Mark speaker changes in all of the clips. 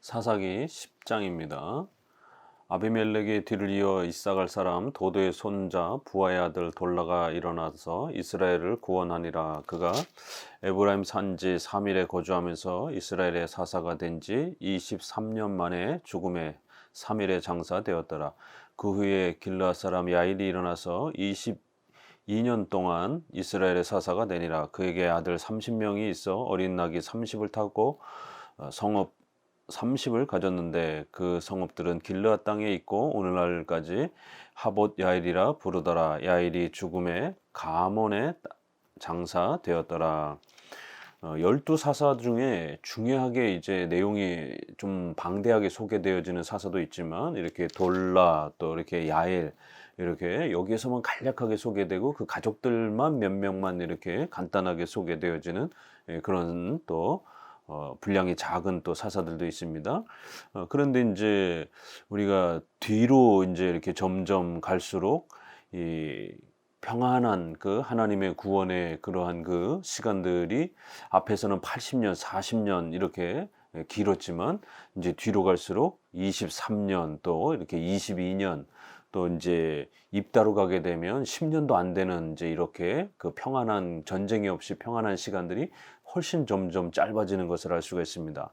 Speaker 1: 사사기 10장입니다. 아비멜렉의 뒤를 이어 이사갈 사람 도도의 손자 부하의 아들 돌라가 일어나서 이스라엘을 구원하니라. 그가 에브라임 산지 3일에 거주하면서 이스라엘의 사사가 된 지 23년 만에 죽음에 3일에 장사되었더라. 그 후에 길르앗 사람 야일이 일어나서 22년 동안 이스라엘의 사사가 되니라. 그에게 아들 30명이 있어 어린 낙이 30을 타고 성읍 30을 가졌는데 그 성읍들은 길르앗 땅에 있고 오늘날까지 하봇 야일이라 부르더라. 야일이 죽음에 가몬에 장사되었더라. 12사사 중에 중요하게 이제 내용이 좀 방대하게 소개되어지는 사사도 있지만 이렇게 돌라 또 이렇게 야일 이렇게 여기에서만 간략하게 소개되고 그 가족들만 몇 명만 이렇게 간단하게 소개되어지는 그런 또 분량이 작은 또 사사들도 있습니다. 그런데 이제 우리가 뒤로 이제 이렇게 점점 갈수록 이 평안한 그 하나님의 구원의 그러한 그 시간들이 앞에서는 80년, 40년 이렇게 길었지만 이제 뒤로 갈수록 23년 또 이렇게 22년 또 이제 입다로 가게 되면 10년도 안 되는 이제 이렇게 그 평안한 전쟁이 없이 평안한 시간들이 훨씬 점점 짧아지는 것을 알 수가 있습니다.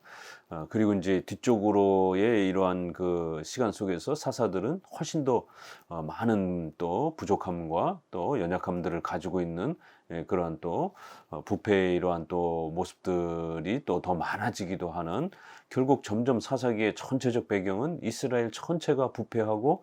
Speaker 1: 그리고 이제 뒤쪽으로의 이러한 그 시간 속에서 사사들은 훨씬 더 많은 또 부족함과 또 연약함들을 가지고 있는 그러한 또 부패의 이러한 또 모습들이 또 더 많아지기도 하는 결국 점점 사사기의 전체적 배경은 이스라엘 전체가 부패하고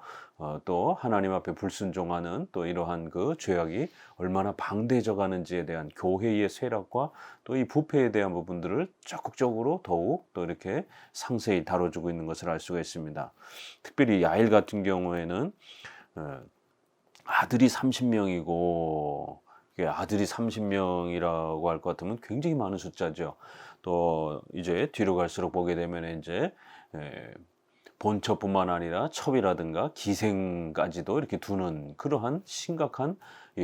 Speaker 1: 또 하나님 앞에 불순종하는 또 이러한 그 죄악이 얼마나 방대해져 가는지에 대한 교회의 쇠락과 또 이 부패에 대한 부분들을 적극적으로 더욱 또 이렇게 상세히 다뤄주고 있는 것을 알 수가 있습니다. 특별히 야일 같은 경우에는 아들이 30명이고 아들이 30명이라고 할 것 같으면 굉장히 많은 숫자죠. 또 이제 뒤로 갈수록 보게 되면 이제 본처뿐만 아니라 첩이라든가 기생까지도 이렇게 두는 그러한 심각한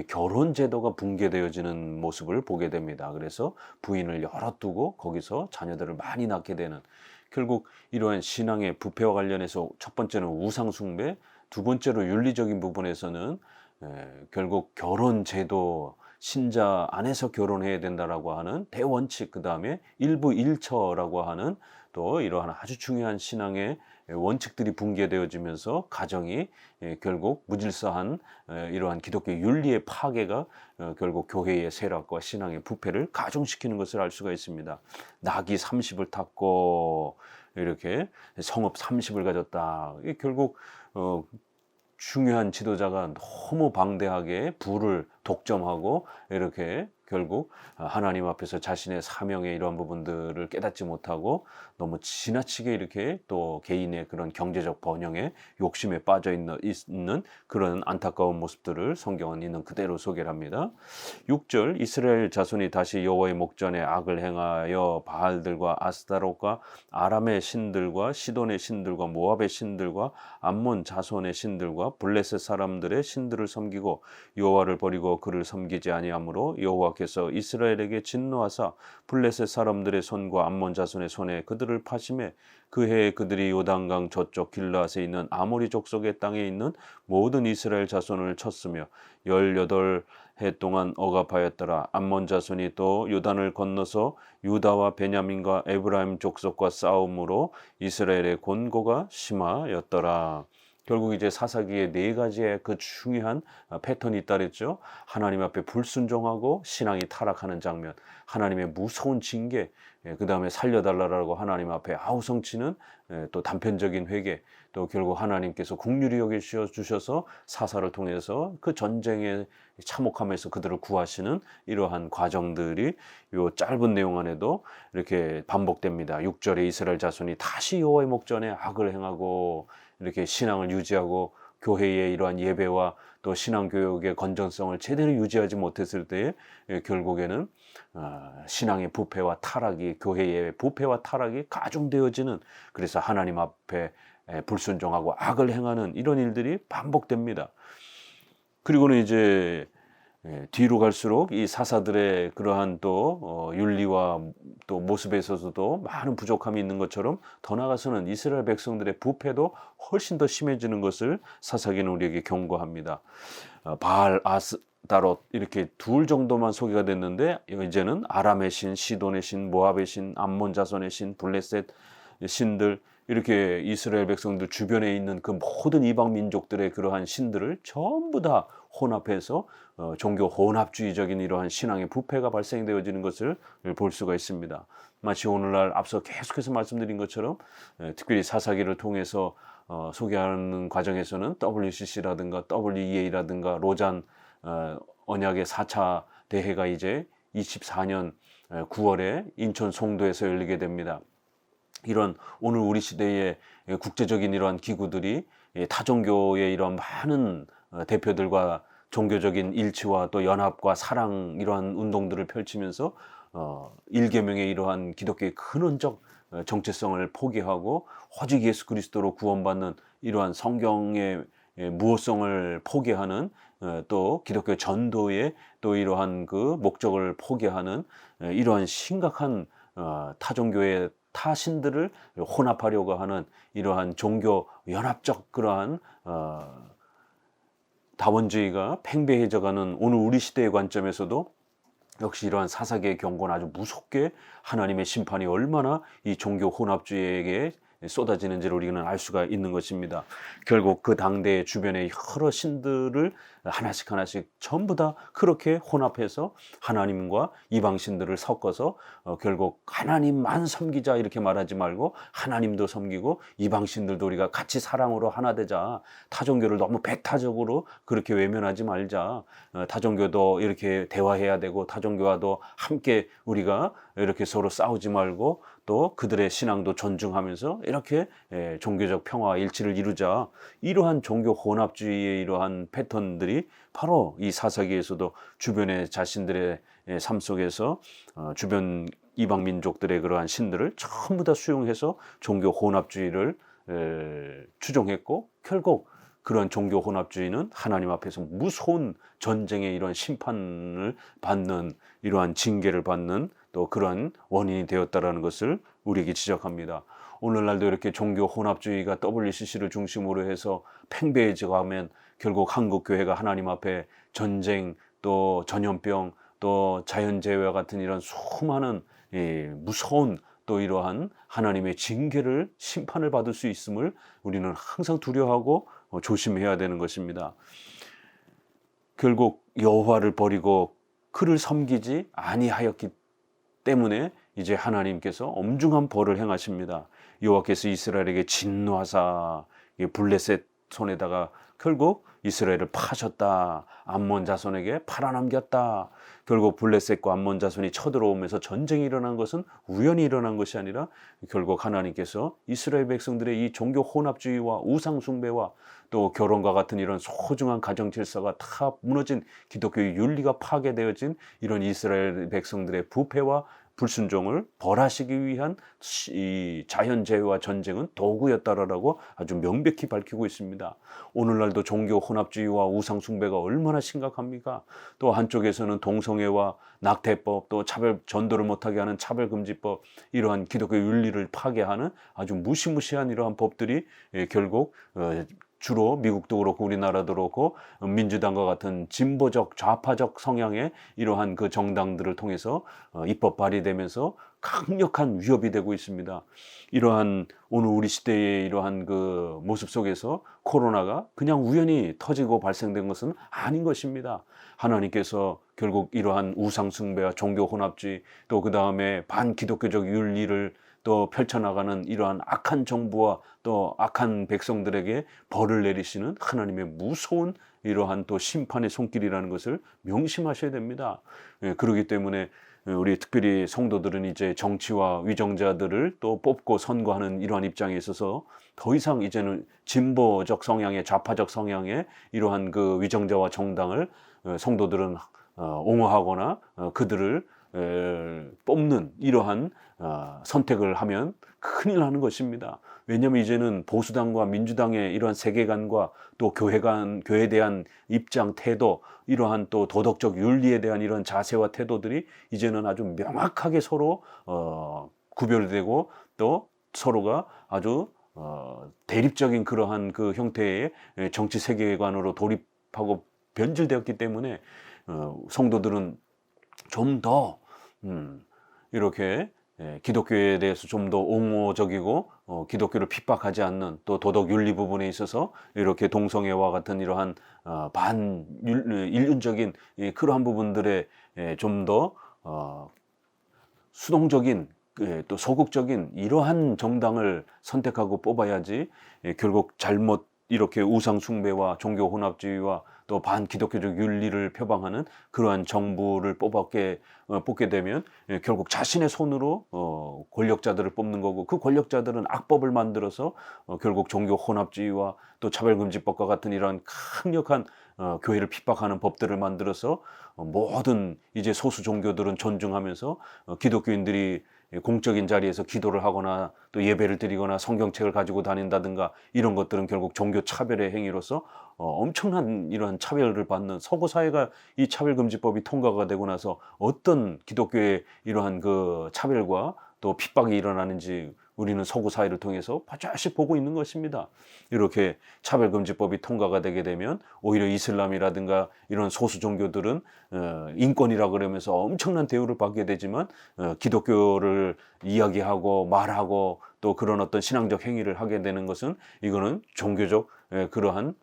Speaker 1: 결혼 제도가 붕괴되어지는 모습을 보게 됩니다. 그래서 부인을 여러 두고 거기서 자녀들을 많이 낳게 되는 결국 이러한 신앙의 부패와 관련해서 첫 번째는 우상 숭배, 두 번째로 윤리적인 부분에서는 결국 결혼 제도 신자 안에서 결혼해야 된다라고 하는 대원칙, 그 다음에 일부 일처라고 하는 또 이러한 아주 중요한 신앙의 원칙들이 붕괴되어지면서 가정이 결국 무질서한 이러한 기독교 윤리의 파괴가 결국 교회의 쇠락과 신앙의 부패를 가중시키는 것을 알 수가 있습니다. 낙이 30을 탔고 이렇게 성읍 30을 가졌다. 이게 결국 중요한 지도자가 너무 방대하게 부를 독점하고 이렇게 결국 하나님 앞에서 자신의 사명의 이러한 부분들을 깨닫지 못하고 너무 지나치게 이렇게 또 개인의 그런 경제적 번영에 욕심에 빠져 있는 그런 안타까운 모습들을 성경은 있는 그대로 소개를 합니다. 6절 이스라엘 자손이 다시 여호와의 목전에 악을 행하여 바알들과 아스타롯과 아람의 신들과 시돈의 신들과 모압의 신들과 암몬 자손의 신들과 블레셋 사람들의 신들을 섬기고 여호와를 버리고 그를 섬기지 아니하므로 여호와께서 이스라엘에게 진노하사 블레셋 사람들의 손과 암몬 자손의 손에 그들을 파심해 그 해에 그들이 요단강 저쪽 길르앗에 있는 아모리 족속의 땅에 있는 모든 이스라엘 자손을 쳤으며 18해 동안 억압하였더라. 암몬 자손이 또 요단을 건너서 유다와 베냐민과 에브라임 족속과 싸움으로 이스라엘의 곤고가 심하였더라. 결국 이제 사사기에 네 가지의 그 중요한 패턴이 있다 그랬죠. 하나님 앞에 불순종하고 신앙이 타락하는 장면, 하나님의 무서운 징계, 그 다음에 살려달라고 하나님 앞에 아우성치는 또 단편적인 회개, 또 결국 하나님께서 긍휼히 여겨 주셔서 사사를 통해서 그 전쟁에 참혹함에서 그들을 구하시는 이러한 과정들이 요 짧은 내용 안에도 이렇게 반복됩니다. 6절에 이스라엘 자손이 다시 여호와의 목전에 악을 행하고 이렇게 신앙을 유지하고 교회의 이러한 예배와 또 신앙교육의 건전성을 제대로 유지하지 못했을 때에 결국에는 신앙의 부패와 타락이 교회의 부패와 타락이 가중되어지는 그래서 하나님 앞에 불순종하고 악을 행하는 이런 일들이 반복됩니다. 그리고는 이제 뒤로 갈수록 이 사사들의 그러한 또 윤리와 또 모습에 있어서도 많은 부족함이 있는 것처럼 더 나아가서는 이스라엘 백성들의 부패도 훨씬 더 심해지는 것을 사사기는 우리에게 경고합니다. 바알, 아스다롯 이렇게 둘 정도만 소개가 됐는데 이제는 아람의 신, 시돈의 신, 모압의 신, 암몬 자손의 신, 블레셋 신들, 이렇게 이스라엘 백성들 주변에 있는 그 모든 이방 민족들의 그러한 신들을 전부 다 혼합해서 종교 혼합주의적인 이러한 신앙의 부패가 발생되어지는 것을 볼 수가 있습니다. 마치 오늘날 앞서 계속해서 말씀드린 것처럼 특별히 사사기를 통해서 소개하는 과정에서는 WCC라든가 WEA라든가 로잔 언약의 4차 대회가 이제 24년 9월에 인천 송도에서 열리게 됩니다. 이런 오늘 우리 시대의 국제적인 이러한 기구들이 타종교의 이런 많은 대표들과 종교적인 일치와 또 연합과 사랑 이러한 운동들을 펼치면서 일계명의 이러한 기독교의 근원적 정체성을 포기하고 오직 예수 그리스도로 구원받는 이러한 성경의 무호성을 포기하는 또 기독교 전도의 또 이러한 그 목적을 포기하는 이러한 심각한 타종교의 타신들을 혼합하려고 하는 이러한 종교 연합적 그러한 다원주의가 팽배해져가는 오늘 우리 시대의 관점에서도 역시 이러한 사사기의 경고는 아주 무섭게 하나님의 심판이 얼마나 이 종교 혼합주의에게 쏟아지는지를 우리는 알 수가 있는 것입니다. 결국 그 당대의 주변의 여러 신들을 하나씩 하나씩 전부 다 그렇게 혼합해서 하나님과 이방 신들을 섞어서 결국 하나님만 섬기자 이렇게 말하지 말고 하나님도 섬기고 이방 신들도 우리가 같이 사랑으로 하나 되자. 타종교를 너무 배타적으로 그렇게 외면하지 말자. 타종교도 이렇게 대화해야 되고 타종교와도 함께 우리가 이렇게 서로 싸우지 말고 또 그들의 신앙도 존중하면서 이렇게 종교적 평화와 일치를 이루자. 이러한 종교 혼합주의의 이러한 패턴들이 바로 이 사사기에서도 주변의 자신들의 삶 속에서 주변 이방 민족들의 그러한 신들을 전부 다 수용해서 종교 혼합주의를 추종했고 결국 그런 종교 혼합주의는 하나님 앞에서 무서운 전쟁의 이러한 심판을 받는 이러한 징계를 받는 또 그러한 원인이 되었다라는 것을 우리에게 지적합니다. 오늘날도 이렇게 종교 혼합주의가 WCC를 중심으로 해서 팽배해져 가면 결국 한국 교회가 하나님 앞에 전쟁 또 전염병 또 자연재해와 같은 이런 수많은 무서운 또 이러한 하나님의 징계를 심판을 받을 수 있음을 우리는 항상 두려워하고 조심해야 되는 것입니다. 결국 여호와를 버리고 그를 섬기지 아니하였기 때문에 이제 하나님께서 엄중한 벌을 행하십니다. 여호와께서 이스라엘에게 진노하사 블레셋 손에다가 결국 이스라엘을 파셨다. 암몬 자손에게 팔아넘겼다. 결국 블레셋과 암몬 자손이 쳐들어오면서 전쟁이 일어난 것은 우연히 일어난 것이 아니라 결국 하나님께서 이스라엘 백성들의 이 종교 혼합주의와 우상 숭배와 또 결혼과 같은 이런 소중한 가정 질서가 다 무너진 기독교의 윤리가 파괴되어진 이런 이스라엘 백성들의 부패와 불순종을 벌하시기 위한 이 자연재해와 전쟁은 도구였다라고 아주 명백히 밝히고 있습니다. 오늘날도 종교 혼합주의와 우상 숭배가 얼마나 심각합니까? 또 한쪽에서는 동성애와 낙태법, 또 차별 전도를 못하게 하는 차별금지법, 이러한 기독교 윤리를 파괴하는 아주 무시무시한 이러한 법들이 결국 주로 미국도 그렇고 우리나라도 그렇고 민주당과 같은 진보적 좌파적 성향의 이러한 그 정당들을 통해서 입법 발의되면서 강력한 위협이 되고 있습니다. 이러한 오늘 우리 시대의 이러한 그 모습 속에서 코로나가 그냥 우연히 터지고 발생된 것은 아닌 것입니다. 하나님께서 결국 이러한 우상 숭배와 종교 혼합주의 또 그 다음에 반기독교적 윤리를 또 펼쳐나가는 이러한 악한 정부와 또 악한 백성들에게 벌을 내리시는 하나님의 무서운 이러한 또 심판의 손길이라는 것을 명심하셔야 됩니다. 그렇기 때문에 우리 특별히 성도들은 이제 정치와 위정자들을 또 뽑고 선거하는 이러한 입장에 있어서 더 이상 이제는 진보적 성향의 좌파적 성향의 이러한 그 위정자와 정당을 성도들은 옹호하거나 그들을 뽑는 이러한 선택을 하면 큰일 나는 것입니다. 왜냐하면 이제는 보수당과 민주당의 이러한 세계관과 또 교회에 대한 입장, 태도, 이러한 또 도덕적 윤리에 대한 이런 자세와 태도들이 이제는 아주 명확하게 서로 구별되고 또 서로가 아주 대립적인 그러한 그 형태의 정치 세계관으로 돌입하고 변질되었기 때문에 성도들은 좀 더 이렇게 기독교에 대해서 좀 더 옹호적이고 기독교를 핍박하지 않는 또 도덕 윤리 부분에 있어서 이렇게 동성애와 같은 이러한 반인륜적인 그러한 부분들에 좀 더 수동적인 또 소극적인 이러한 정당을 선택하고 뽑아야지 결국 잘못 이렇게 우상 숭배와 종교 혼합주의와 또 반기독교적 윤리를 표방하는 그러한 정부를 뽑게 되면 결국 자신의 손으로 권력자들을 뽑는 거고, 그 권력자들은 악법을 만들어서 결국 종교 혼합주의와 또 차별금지법과 같은 이러한 강력한 교회를 핍박하는 법들을 만들어서 모든 이제 소수 종교들은 존중하면서 기독교인들이 공적인 자리에서 기도를 하거나 또 예배를 드리거나 성경책을 가지고 다닌다든가 이런 것들은 결국 종교 차별의 행위로서 엄청난 이러한 차별을 받는, 서구 사회가 이 차별금지법이 통과가 되고 나서 어떤 기독교의 이러한 그 차별과 또 핍박이 일어나는지 우리는 서구 사회를 통해서 바짝씩 보고 있는 것입니다. 이렇게 차별금지법이 통과가 되게 되면 오히려 이슬람이라든가 이런 소수 종교들은 인권이라 그러면서 엄청난 대우를 받게 되지만 기독교를 이야기하고 말하고 또 그런 어떤 신앙적 행위를 하게 되는 것은 이거는 종교적 그러한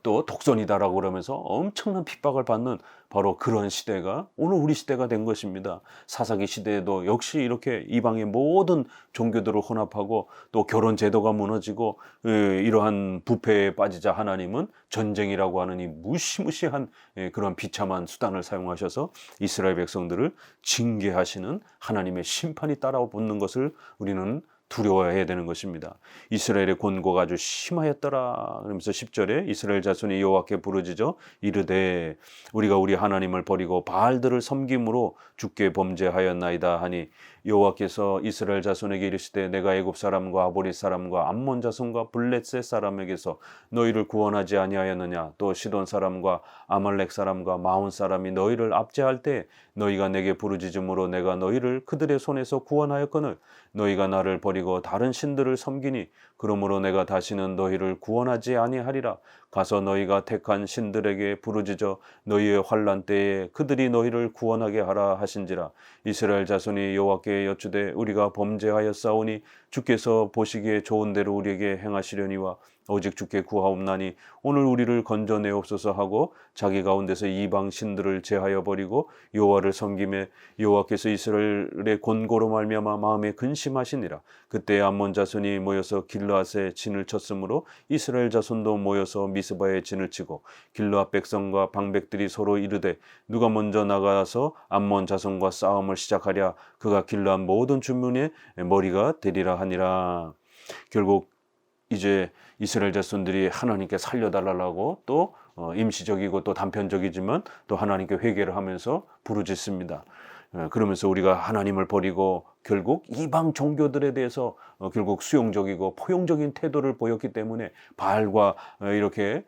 Speaker 1: 또 독선이다라고 그러면서 엄청난 핍박을 받는 바로 그런 시대가 오늘 우리 시대가 된 것입니다. 사사기 시대에도 역시 이렇게 이방의 모든 종교들을 혼합하고 또 결혼 제도가 무너지고 이러한 부패에 빠지자 하나님은 전쟁이라고 하는 이 무시무시한 그런 비참한 수단을 사용하셔서 이스라엘 백성들을 징계하시는 하나님의 심판이 따라붙는 것을 우리는 두려워해야 되는 것입니다. 이스라엘의 권고가 아주 심하였더라. 그러면서 10절에 이스라엘 자손이 여호와께 부르짖어 이르되 우리가 우리 하나님을 버리고 바알들을 섬김으로 주께 범죄하였나이다 하니, 여호와께서 이스라엘 자손에게 이르시되 내가 애굽 사람과 아보리 사람과 암몬 자손과 블레셋 사람에게서 너희를 구원하지 아니하였느냐. 또 시돈 사람과 아말렉 사람과 마온 사람이 너희를 압제할 때 너희가 내게 부르짖음으로 내가 너희를 그들의 손에서 구원하였거늘 너희가 나를 버리고 다른 신들을 섬기니 그러므로 내가 다시는 너희를 구원하지 아니하리라. 가서 너희가 택한 신들에게 부르짖어 너희의 환난 때에 그들이 너희를 구원하게 하라 하신지라. 이스라엘 자손이 여호와께 여쭈되 우리가 범죄하였사오니 주께서 보시기에 좋은 대로 우리에게 행하시려니와 오직 주께 구하옵나니 오늘 우리를 건져내옵소서 하고 자기 가운데서 이방 신들을 제하여 버리고 여호와를 섬김에 여호와께서 이스라엘의 권고로 말미암아 마음에 근심하시니라. 그때 암몬 자손이 모여서 길르앗에 진을 쳤으므로 이스라엘 자손도 모여서 미스바에 진을 치고 길르앗 백성과 방백들이 서로 이르되 누가 먼저 나가서 암몬 자손과 싸움을 시작하랴. 그가 길르앗 모든 주민의 머리가 되리라 하니라. 결국 이제 이스라엘 자손들이 하나님께 살려달라고 또 임시적이고 또 단편적이지만 또 하나님께 회개를 하면서 부르짖습니다. 그러면서 우리가 하나님을 버리고 결국 이방 종교들에 대해서 결국 수용적이고 포용적인 태도를 보였기 때문에 바알과 이렇게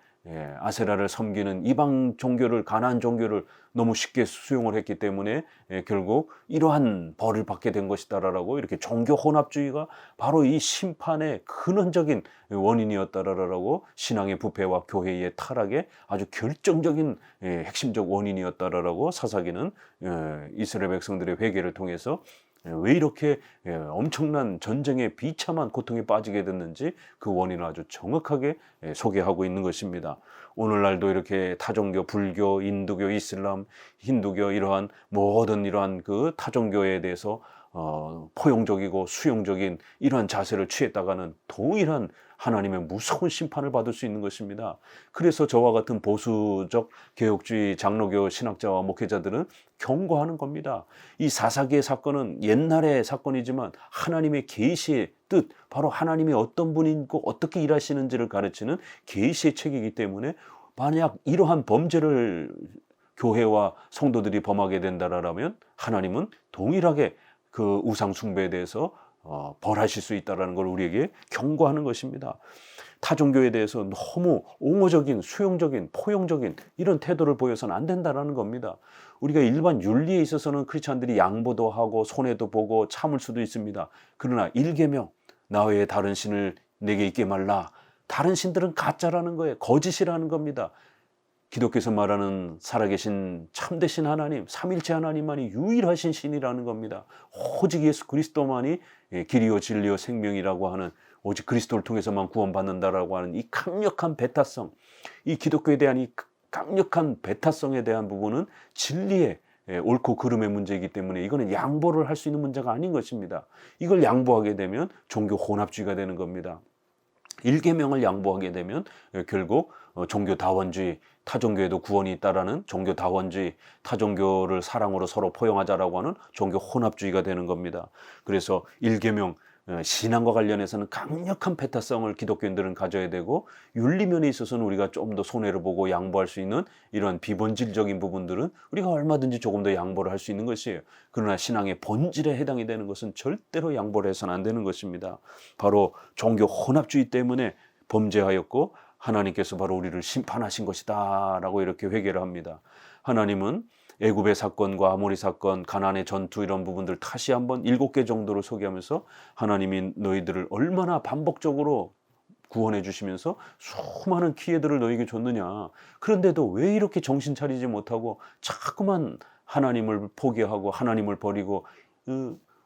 Speaker 1: 아세라를 섬기는 이방 종교를, 가나안 종교를 너무 쉽게 수용을 했기 때문에 결국 이러한 벌을 받게 된 것이다라고, 이렇게 종교 혼합주의가 바로 이 심판의 근원적인 원인이었다라고, 신앙의 부패와 교회의 타락의 아주 결정적인 핵심적 원인이었다라고 사사기는 이스라엘 백성들의 회개를 통해서 왜 이렇게 엄청난 전쟁의 비참한 고통에 빠지게 됐는지 그 원인을 아주 정확하게 소개하고 있는 것입니다. 오늘날도 이렇게 타종교, 불교, 인두교, 이슬람, 힌두교 이러한 모든 이러한 그 타종교에 대해서 포용적이고 수용적인 이러한 자세를 취했다가는 동일한 하나님의 무서운 심판을 받을 수 있는 것입니다. 그래서 저와 같은 보수적 개혁주의 장로교 신학자와 목회자들은 경고하는 겁니다. 이 사사기의 사건은 옛날의 사건이지만 하나님의 계시의 뜻, 바로 하나님이 어떤 분이고 어떻게 일하시는지를 가르치는 계시의 책이기 때문에 만약 이러한 범죄를 교회와 성도들이 범하게 된다라면 하나님은 동일하게 그 우상 숭배에 대해서 벌하실 수 있다는 걸 우리에게 경고하는 것입니다. 타종교에 대해서 너무 옹호적인, 수용적인, 포용적인 이런 태도를 보여서는 안 된다는 겁니다. 우리가 일반 윤리에 있어서는 크리스찬들이 양보도 하고 손해도 보고 참을 수도 있습니다. 그러나 일계명, 나 외에 다른 신을 내게 있게 말라. 다른 신들은 가짜라는 거예요. 거짓이라는 겁니다. 기독교에서 말하는 살아계신 참되신 하나님, 삼일체 하나님만이 유일하신 신이라는 겁니다. 오직 예수 그리스도만이 길이요 진리요 생명이라고 하는, 오직 그리스도를 통해서만 구원받는다라고 하는 이 강력한 배타성, 이 기독교에 대한 이 강력한 배타성에 대한 부분은 진리의 옳고 그름의 문제이기 때문에 이거는 양보를 할 수 있는 문제가 아닌 것입니다. 이걸 양보하게 되면 종교 혼합주의가 되는 겁니다. 일계명을 양보하게 되면 결국 종교 다원주의, 타종교에도 구원이 있다라는 종교 다원주의, 타종교를 사랑으로 서로 포용하자라고 하는 종교 혼합주의가 되는 겁니다. 그래서 일계명, 신앙과 관련해서는 강력한 배타성을 기독교인들은 가져야 되고, 윤리면에 있어서는 우리가 좀 더 손해를 보고 양보할 수 있는 이런 비본질적인 부분들은 우리가 얼마든지 조금 더 양보를 할 수 있는 것이에요. 그러나 신앙의 본질에 해당이 되는 것은 절대로 양보를 해서는 안 되는 것입니다. 바로 종교 혼합주의 때문에 범죄하였고 하나님께서 바로 우리를 심판하신 것이다 라고 이렇게 회개를 합니다. 하나님은 애굽의 사건과 아모리 사건, 가나안의 전투 이런 부분들 다시 한번 7개 정도로 소개하면서 하나님이 너희들을 얼마나 반복적으로 구원해 주시면서 수많은 기회들을 너희에게 줬느냐. 그런데도 왜 이렇게 정신 차리지 못하고 자꾸만 하나님을 포기하고 하나님을 버리고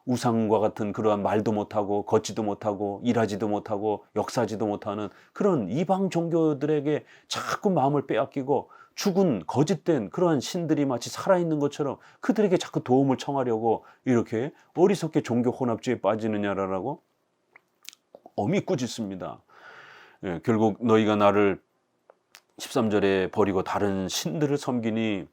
Speaker 1: 우상과 같은 그러한 말도 못하고 걷지도 못하고 일하지도 못하고 역사지도 못하는 그런 이방 종교들에게 자꾸 마음을 빼앗기고 죽은 거짓된 그러한 신들이 마치 살아있는 것처럼 그들에게 자꾸 도움을 청하려고 이렇게 어리석게 종교 혼합주의에 빠지느냐라고 엄히 꾸짖습니다. 결국 너희가 나를 13절에 버리고 다른 신들을 섬기니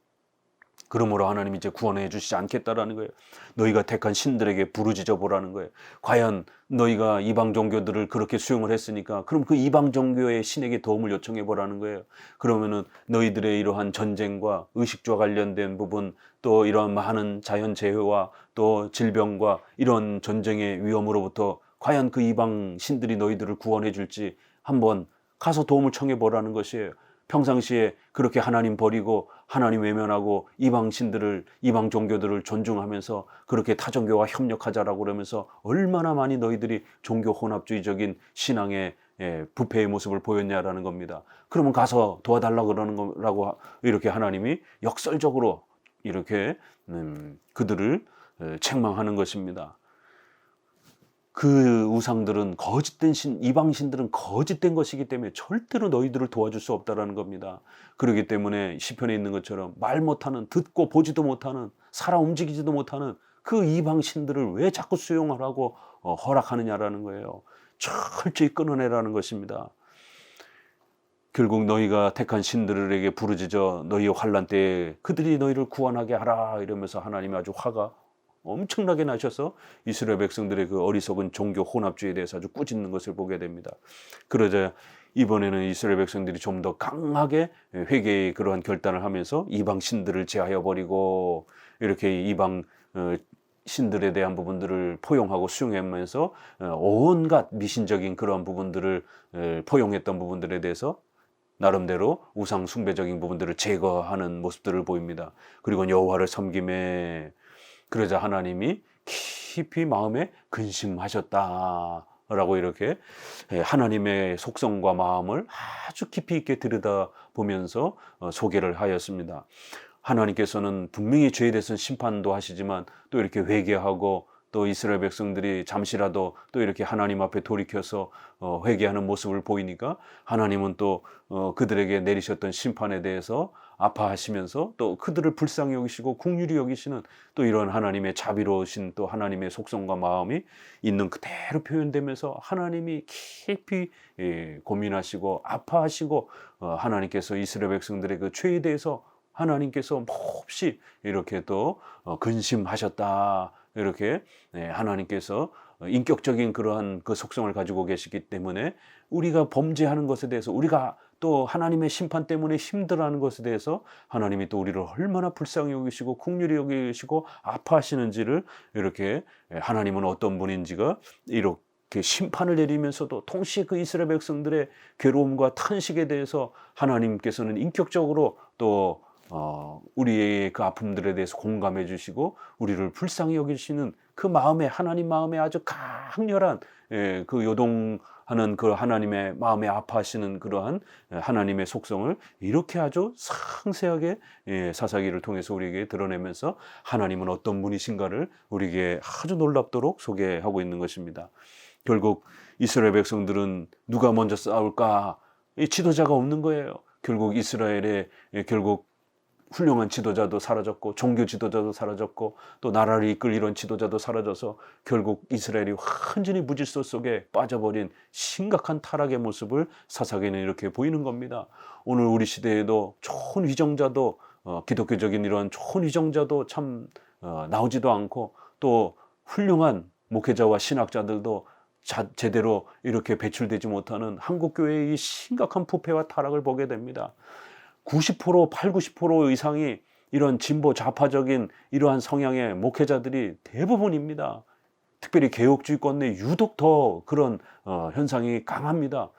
Speaker 1: 그러므로 하나님이 이제 구원해 주시지 않겠다라는 거예요. 너희가 택한 신들에게 부르짖어 보라는 거예요. 과연 너희가 이방 종교들을 그렇게 수용을 했으니까 그럼 그 이방 종교의 신에게 도움을 요청해 보라는 거예요. 그러면은 너희들의 이러한 전쟁과 의식주와 관련된 부분, 또 이러한 많은 자연재해와 또 질병과 이런 전쟁의 위험으로부터 과연 그 이방 신들이 너희들을 구원해 줄지 한번 가서 도움을 청해 보라는 것이에요. 평상시에 그렇게 하나님 버리고 하나님 외면하고 이방 신들을, 이방 종교들을 존중하면서 그렇게 타종교와 협력하자라고 그러면서 얼마나 많이 너희들이 종교 혼합주의적인 신앙의 부패의 모습을 보였냐라는 겁니다. 그러면 가서 도와달라고 그러는 거라고 이렇게 하나님이 역설적으로 이렇게 그들을 책망하는 것입니다. 그 우상들은 거짓된 신, 이방 신들은 거짓된 것이기 때문에 절대로 너희들을 도와줄 수 없다라는 겁니다. 그렇기 때문에 시편에 있는 것처럼 말 못하는, 듣고 보지도 못하는, 살아 움직이지도 못하는 그 이방 신들을 왜 자꾸 수용하라고 허락하느냐라는 거예요. 철저히 끊어내라는 것입니다. 결국 너희가 택한 신들에게 부르짖어 너희의 환난 때에 그들이 너희를 구원하게 하라 이러면서 하나님이 아주 화가 엄청나게 나셔서 이스라엘 백성들의 그 어리석은 종교 혼합주의에 대해서 아주 꾸짖는 것을 보게 됩니다. 그러자 이번에는 이스라엘 백성들이 좀 더 강하게 회개의 그러한 결단을 하면서 이방 신들을 제하여 버리고 이렇게 이방 신들에 대한 부분들을 포용하고 수용하면서 온갖 미신적인 그러한 부분들을 포용했던 부분들에 대해서 나름대로 우상 숭배적인 부분들을 제거하는 모습들을 보입니다. 그리고 여호와를 섬김에 그러자 하나님이 깊이 마음에 근심하셨다라고 이렇게 하나님의 속성과 마음을 아주 깊이 있게 들여다보면서 소개를 하였습니다. 하나님께서는 분명히 죄에 대해서는 심판도 하시지만 또 이렇게 회개하고 또 이스라엘 백성들이 잠시라도 또 이렇게 하나님 앞에 돌이켜서 회개하는 모습을 보이니까 하나님은 또 그들에게 내리셨던 심판에 대해서 아파하시면서 또 그들을 불쌍히 여기시고 긍휼히 여기시는 또 이런 하나님의 자비로우신 또 하나님의 속성과 마음이 있는 그대로 표현되면서 하나님이 깊이 고민하시고 아파하시고 하나님께서 이스라엘 백성들의 그 죄에 대해서 하나님께서 몹시 이렇게 또 근심하셨다. 이렇게 하나님께서 인격적인 그러한 그 속성을 가지고 계시기 때문에 우리가 범죄하는 것에 대해서 우리가 또 하나님의 심판 때문에 힘들어하는 것에 대해서 하나님이 또 우리를 얼마나 불쌍히 여기시고 긍휼히 여기시고 아파하시는지를 이렇게 하나님은 어떤 분인지가 이렇게 심판을 내리면서도 동시에 그 이스라엘 백성들의 괴로움과 탄식에 대해서 하나님께서는 인격적으로 또 우리의 그 아픔들에 대해서 공감해 주시고 우리를 불쌍히 여기시는 그 마음에 하나님 마음에 아주 강렬한 그 요동하는 그 하나님의 마음에 아파하시는 그러한 하나님의 속성을 이렇게 아주 상세하게 사사기를 통해서 우리에게 드러내면서 하나님은 어떤 분이신가를 우리에게 아주 놀랍도록 소개하고 있는 것입니다. 결국 이스라엘 백성들은 누가 먼저 싸울까? 이 지도자가 없는 거예요. 결국 이스라엘의 결국 훌륭한 지도자도 사라졌고 종교 지도자도 사라졌고 또 나라를 이끌 이런 지도자도 사라져서 결국 이스라엘이 완전히 무질서 속에 빠져버린 심각한 타락의 모습을 사사기는 이렇게 보이는 겁니다. 오늘 우리 시대에도 좋은 위정자도 기독교적인 이런 좋은 위정자도 참 나오지도 않고 또 훌륭한 목회자와 신학자들도 제대로 이렇게 배출되지 못하는 한국교회의 심각한 부패와 타락을 보게 됩니다. 90%, 90% 이상이 이런 진보 좌파적인 이러한 성향의 목회자들이 대부분입니다. 특별히 개혁주의권 내 유독 더 그런 현상이 강합니다.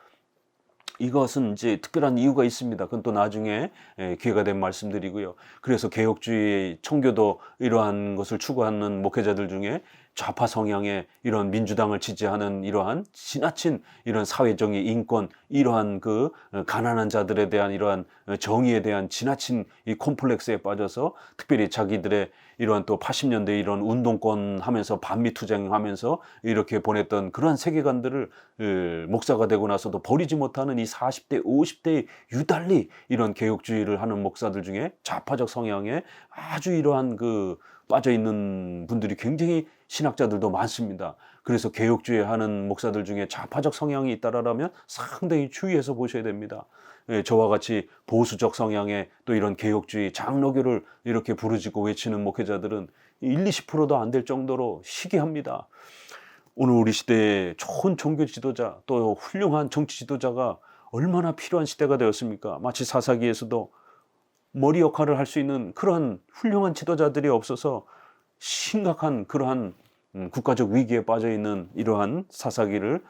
Speaker 1: 이것은 이제 특별한 이유가 있습니다. 그건 또 나중에 기회가 되면 말씀드리고요. 그래서 개혁주의 청교도 이러한 것을 추구하는 목회자들 중에 좌파 성향의 이런 민주당을 지지하는 이러한 지나친 이런 사회정의 인권 이러한 그 가난한 자들에 대한 이러한 정의에 대한 지나친 이 콤플렉스에 빠져서 특별히 자기들의 이러한 또 80년대 이런 운동권 하면서 반미 투쟁하면서 이렇게 보냈던 그러한 세계관들을 목사가 되고 나서도 버리지 못하는 이 40대 50대의 유달리 이런 개혁주의를 하는 목사들 중에 좌파적 성향에 아주 이러한 그 빠져 있는 분들이 굉장히 신학자들도 많습니다. 그래서 개혁주의 하는 목사들 중에 좌파적 성향이 있다라면 상당히 주의해서 보셔야 됩니다. 저와 같이 보수적 성향의 또 이런 개혁주의 장로교를 이렇게 부르짖고 외치는 목회자들은 1, 20%도 안 될 정도로 시기합니다. 오늘 우리 시대에 좋은 종교 지도자 또 훌륭한 정치 지도자가 얼마나 필요한 시대가 되었습니까? 마치 사사기에서도 머리 역할을 할 수 있는 그러한 훌륭한 지도자들이 없어서 심각한 그러한 국가적 위기에 빠져 있는 이러한 사사기를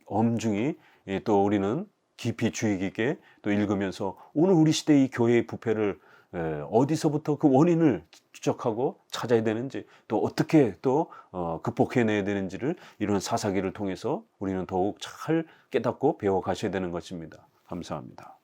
Speaker 1: 엄중히 또 우리는 깊이 주의 깊게 또 읽으면서 오늘 우리 시대의 교회의 부패를 어디서부터 그 원인을 추적하고 찾아야 되는지 또 어떻게 또 극복해내야 되는지를 이런 사사기를 통해서 우리는 더욱 잘 깨닫고 배워 가셔야 되는 것입니다. 감사합니다.